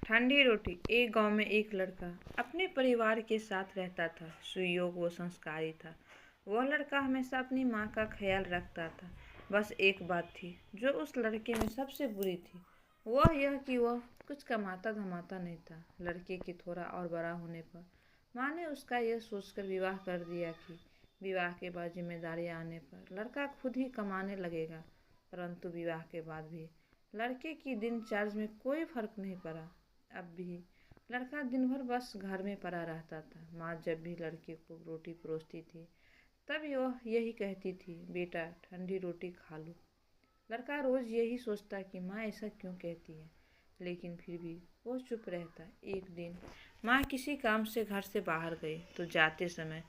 ठंडी रोटी। एक गांव में एक लड़का अपने परिवार के साथ रहता था। सुयोग वो संस्कारी था। वह लड़का हमेशा अपनी माँ का ख्याल रखता था। बस एक बात थी जो उस लड़के में सबसे बुरी थी, वह यह कि वह कुछ कमाता धमाता नहीं था। लड़के के थोड़ा और बड़ा होने पर माँ ने उसका यह सोचकर विवाह कर दिया कि विवाह के बाद जिम्मेदारियाँ आने पर लड़का खुद ही कमाने लगेगा। परंतु विवाह के बाद भी लड़के की दिनचर्या में कोई फर्क नहीं पड़ा। अब भी लड़का दिन भर बस घर में पड़ा रहता था। माँ जब भी लड़के को रोटी परोसती थी तब वह यही कहती थी, बेटा ठंडी रोटी खा लो। लड़का रोज यही सोचता कि माँ ऐसा क्यों कहती है, लेकिन फिर भी वो चुप रहता। एक दिन माँ किसी काम से घर से बाहर गई तो जाते समय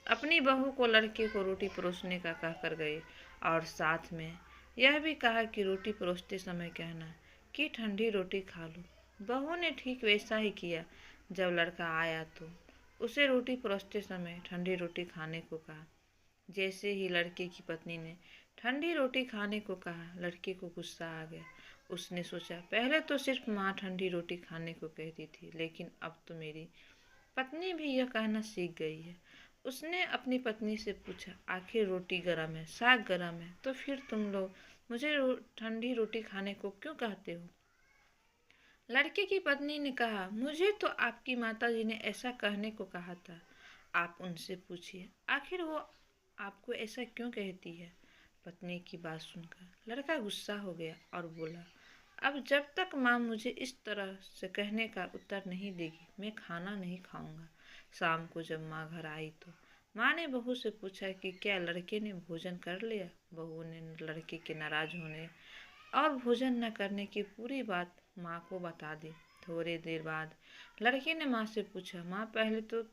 अपनी बहू को लड़के को रोटी परोसने का कहकर गए और साथ में यह भी कहा कि रोटी परोसते समय कहना कि ठंडी रोटी खा लो। बहू ने ठीक वैसा ही किया। जब लड़का आया तो उसे रोटी परोसते समय ठंडी रोटी खाने को कहा। जैसे ही लड़के की पत्नी ने ठंडी रोटी खाने को कहा, लड़के को गुस्सा आ गया। उसने सोचा, पहले तो सिर्फ माँ ठंडी रोटी खाने को कहती थी, लेकिन अब तो मेरी पत्नी भी यह कहना सीख गई है। उसने अपनी पत्नी से पूछा, आखिर रोटी गरम है, साग गरम है, तो फिर तुम लोग मुझे ठंडी रोटी खाने को क्यों कहते हो? लड़के की पत्नी ने कहा, मुझे तो आपकी माताजी ने ऐसा कहने को कहा था। आप उनसे पूछिए, आखिर वो आपको ऐसा क्यों कहती है? पत्नी की बात सुनकर लड़का गुस्सा हो गया और बोला, अब जब तक माँ मुझे इस तरह से कहने का उत्तर नहीं देगी, मैं खाना नहीं खाऊंगा। शाम को जब माँ घर आई तो माँ ने बहू से पूछा कि क्या लड़के ने भोजन कर लिया? बहू ने लड़के के नाराज होने और भोजन न करने की पूरी बात माँ को बता दी। थोड़ी देर बाद लड़के ने माँ से पूछा, माँ पहले तो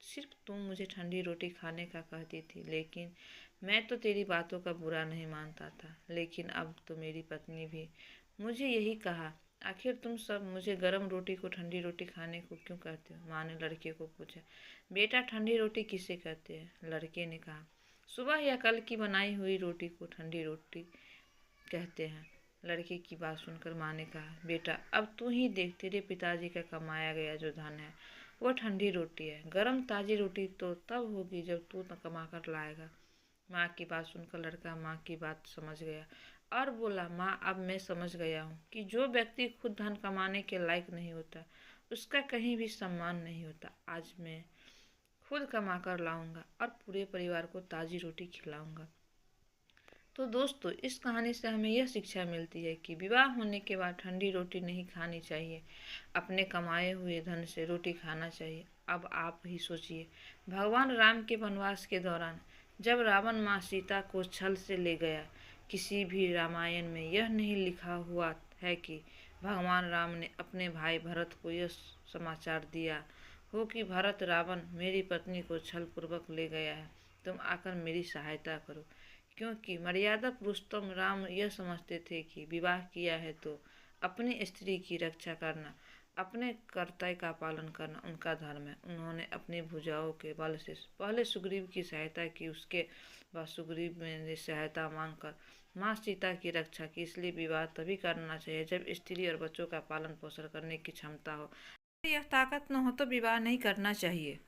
सिर्फ तुम मुझे ठंडी रोटी खाने का कहती थी, लेकिन मैं तो तेरी बातों का बुरा नहीं मानता था, लेकिन अब तो मेरी पत्नी भी मुझे यही कहा। आखिर तुम सब मुझे गर्म रोटी को ठंडी रोटी खाने को क्यों कहते हो? माँ ने लड़के को पूछा, बेटा ठंडी रोटी किसे कहते हैं? लड़के ने कहा, सुबह या कल की बनाई हुई रोटी को ठंडी रोटी कहते हैं। लड़के की बात सुनकर माँ ने कहा, बेटा अब तू ही देख, तेरे पिताजी का कमाया गया जो धन है वो ठंडी रोटी है। गरम ताज़ी रोटी तो तब होगी जब तू न कमा कर लाएगा। माँ की बात सुनकर लड़का माँ की बात समझ गया और बोला, माँ अब मैं समझ गया हूँ कि जो व्यक्ति खुद धन कमाने के लायक नहीं होता उसका कहीं भी सम्मान नहीं होता। आज मैं खुद कमा कर लाऊंगा और पूरे परिवार को ताज़ी रोटी खिलाऊंगा। तो दोस्तों, इस कहानी से हमें यह शिक्षा मिलती है कि विवाह होने के बाद ठंडी रोटी नहीं खानी चाहिए, अपने कमाए हुए धन से रोटी खाना चाहिए। अब आप ही सोचिए, भगवान राम के वनवास के दौरान जब रावण माँ सीता को छल से ले गया, किसी भी रामायण में यह नहीं लिखा हुआ है कि भगवान राम ने अपने भाई भरत को यह समाचार दिया हो कि भरत, रावण मेरी पत्नी को छल पूर्वक ले गया है, तुम आकर मेरी सहायता करो। क्योंकि मर्यादा पुरुषोत्तम राम यह समझते थे कि विवाह किया है तो अपनी स्त्री की रक्षा करना, अपने कर्तव्य का पालन करना उनका धर्म है। उन्होंने अपनी भुजाओं के बल से पहले सुग्रीव की सहायता की, उसके बाद सुग्रीव ने सहायता मांगकर माँ सीता की रक्षा की। इसलिए विवाह तभी करना चाहिए जब स्त्री और बच्चों का पालन पोषण करने की क्षमता हो। यह ताकत न हो तो विवाह नहीं करना चाहिए।